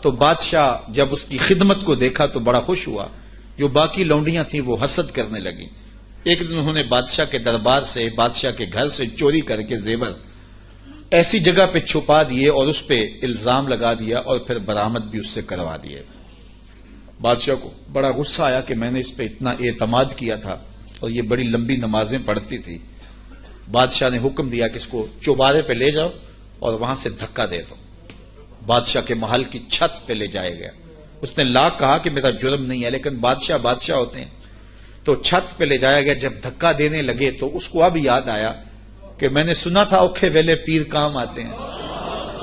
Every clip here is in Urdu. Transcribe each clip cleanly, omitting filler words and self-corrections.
تو بادشاہ جب اس کی خدمت کو دیکھا تو بڑا خوش ہوا. جو باقی لونڈیاں تھیں وہ حسد کرنے لگیں. ایک دن انہوں نے بادشاہ کے دربار سے، بادشاہ کے گھر سے چوری کر کے زیور ایسی جگہ پہ چھپا دیے اور اس پہ الزام لگا دیا اور پھر برآمد بھی اس سے کروا دیے. بادشاہ کو بڑا غصہ آیا کہ میں نے اس پہ اتنا اعتماد کیا تھا اور یہ بڑی لمبی نمازیں پڑھتی تھی. بادشاہ نے حکم دیا کہ اس کو چوبارے پہ لے جاؤ اور وہاں سے دھکا دے دو. بادشاہ کے محل کی چھت پہ لے جایا گیا. اس نے لاکھ کہا کہ میرا جرم نہیں ہے، لیکن بادشاہ ہوتے ہیں. تو چھت پہ لے جایا گیا. جب دھکا دینے لگے تو اس کو اب یاد آیا کہ میں نے سنا تھا اوکھے ویلے پیر کام آتے ہیں.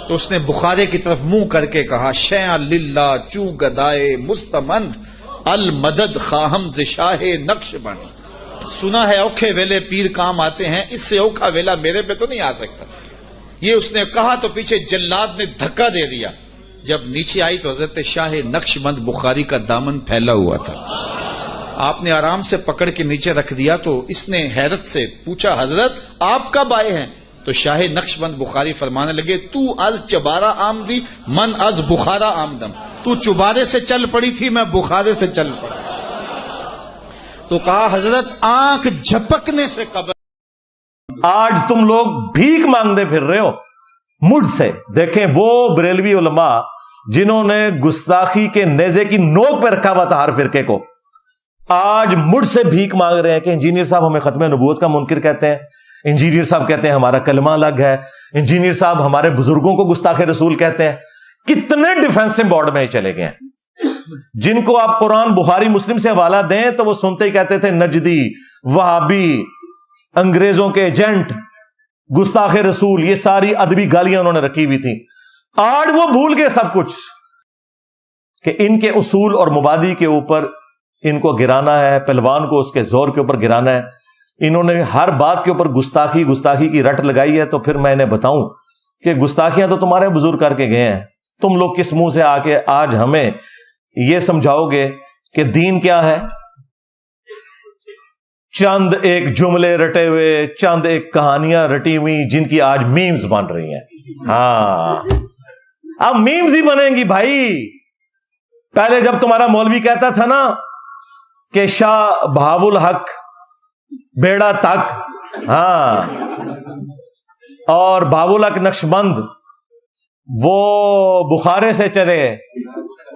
تو اس نے بخارے کی طرف منہ کر کے کہا شیعہ للہ چو گدائے مستمند المدد خواہم ز شاہ نقش بند. سنا ہے اوکھے ویلے پیر کام آتے ہیں، اس سے اوکھا ویلا میرے پہ تو نہیں آ سکتا. یہ اس نے کہا تو پیچھے جلاد نے دھکا دے دیا. جب نیچے آئی تو حضرت شاہ نقش بند بخاری کا دامن پھیلا ہوا تھا. آپ نے آرام سے پکڑ کے نیچے رکھ دیا. تو اس نے حیرت سے پوچھا حضرت آپ کب آئے ہیں؟ تو شاہ نقش بند بخاری فرمانے لگے تو از چبارہ آمدی من از بخارا آمدم. تو چبارے سے چل پڑی تھی، میں بخارے سے چل پڑا. تو کہا حضرت آنکھ جھپکنے سے قبل. آج تم لوگ بھیک مانگتے پھر رہے ہو مجھ سے. دیکھیں وہ بریلوی علماء جنہوں نے گستاخی کے نیزے کی نوک پہ رکھا ہوا تھا ہر فرقے کو، آج مجھ سے بھیک مانگ رہے ہیں کہ انجینئر صاحب ہمیں ختم نبوت کا منکر کہتے ہیں، انجینئر صاحب کہتے ہیں ہمارا کلمہ الگ ہے، انجینئر صاحب ہمارے بزرگوں کو گستاخ رسول کہتے ہیں. کتنے ڈیفینسو بورڈ میں چلے گئے ہیں. جن کو آپ قرآن بخاری مسلم سے حوالہ دیں تو وہ سنتے ہی کہتے تھے نجدی، وہابی، انگریزوں کے ایجنٹ، گستاخ رسول. یہ ساری ادبی گالیاں انہوں نے رکھی ہوئی تھیں. آج وہ بھول گئے سب کچھ کہ ان کے اصول اور مبادی کے اوپر ان کو گرانا ہے، پہلوان کو اس کے زور کے اوپر گرانا ہے. انہوں نے ہر بات کے اوپر گستاخی کی رٹ لگائی ہے. تو پھر میں انہیں بتاؤں کہ گستاخیاں تو تمہارے بزرگ کر کے گئے ہیں. تم لوگ کس منہ سے آ کے آج ہمیں یہ سمجھاؤ گے کہ دین کیا ہے؟ چند ایک جملے رٹے ہوئے، چند ایک کہانیاں رٹی ہوئی جن کی آج میمز بن رہی ہیں. ہاں اب میمز ہی بنیں گی بھائی. پہلے جب تمہارا مولوی کہتا تھا نا کہ شاہ بہاو الحق بیڑا تک، ہاں، اور بہاو الحق نقش بند وہ بخارے سے چلے،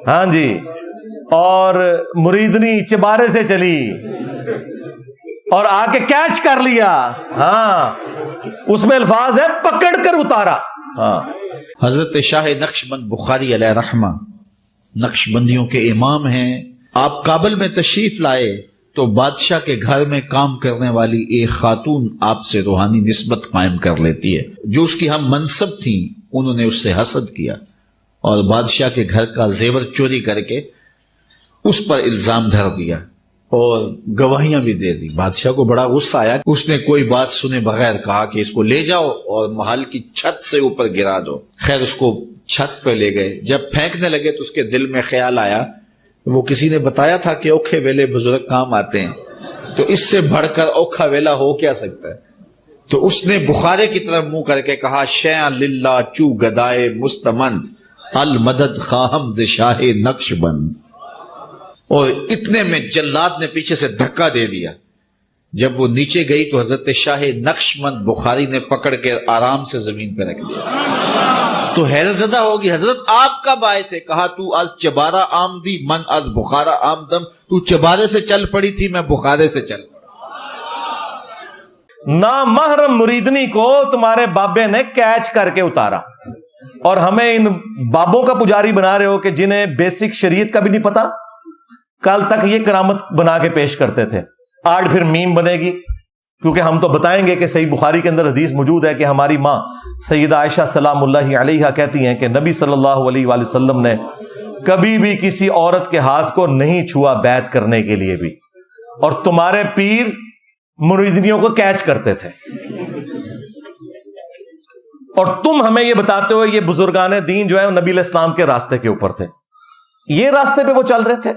ہاں جی، اور مریدنی چبارے سے چلی اور آ کے کیچ کر لیا. ہاں اس میں الفاظ ہے پکڑ کر اتارا. ہاں حضرت شاہ نقش بند بخاری علیہ رحمہ نقش بندیوں کے امام ہیں. آپ کابل میں تشریف لائے تو بادشاہ کے گھر میں کام کرنے والی ایک خاتون آپ سے روحانی نسبت قائم کر لیتی ہے. جو اس کی ہم منصب تھیں انہوں نے اس سے حسد کیا اور بادشاہ کے گھر کا زیور چوری کر کے اس پر الزام دھر دیا اور گواہیاں بھی دے دی. بادشاہ کو بڑا غصہ آیا. اس نے کوئی بات سنے بغیر کہا کہ اس کو لے جاؤ اور محل کی چھت سے اوپر گرا دو. خیر اس کو چھت پہ لے گئے. جب پھینکنے لگے تو اس کے دل میں خیال آیا وہ کسی نے بتایا تھا کہ اوکھے ویلے بزرگ کام آتے ہیں، تو اس سے بڑھ کر اوکھا ویلا ہو کیا سکتا ہے. تو اس نے بخارے کی طرف منہ کر کے کہا شیعہ للہ چو گدائے مستمند المدد خواہم ز شاہ نقش بند. اور اتنے میں جلاد نے پیچھے سے دھکا دے دیا. جب وہ نیچے گئی تو حضرت شاہ نقش بند بخاری نے پکڑ کے آرام سے زمین پہ رکھ دیا. تو حیرت زدہ ہوگی حضرت آپ کب آئے تھے؟ کہا تو از چبارہ آمدی من از بخارا آمدم. تو چبارے سے چل پڑی تھی، میں بخارے سے چل پڑا. نامحرم مریدنی کو تمہارے بابے نے کیچ کر کے اتارا اور ہمیں ان بابوں کا پجاری بنا رہے ہو کہ جنہیں بیسک شریعت کا بھی نہیں پتا. کل تک یہ کرامت بنا کے پیش کرتے تھے، آج پھر میم بنے گی. کیونکہ ہم تو بتائیں گے کہ صحیح بخاری کے اندر حدیث موجود ہے کہ ہماری ماں سیدہ عائشہ سلام اللہ علیہا کہتی ہیں کہ نبی صلی اللہ علیہ وآلہ وسلم نے کبھی بھی کسی عورت کے ہاتھ کو نہیں چھوا بیعت کرنے کے لیے بھی، اور تمہارے پیر مریدنیوں کو کیچ کرتے تھے. اور تم ہمیں یہ بتاتے ہو یہ بزرگان دین جو ہے نبی علیہ السلام کے راستے کے اوپر تھے. یہ راستے پہ وہ چل رہے تھے.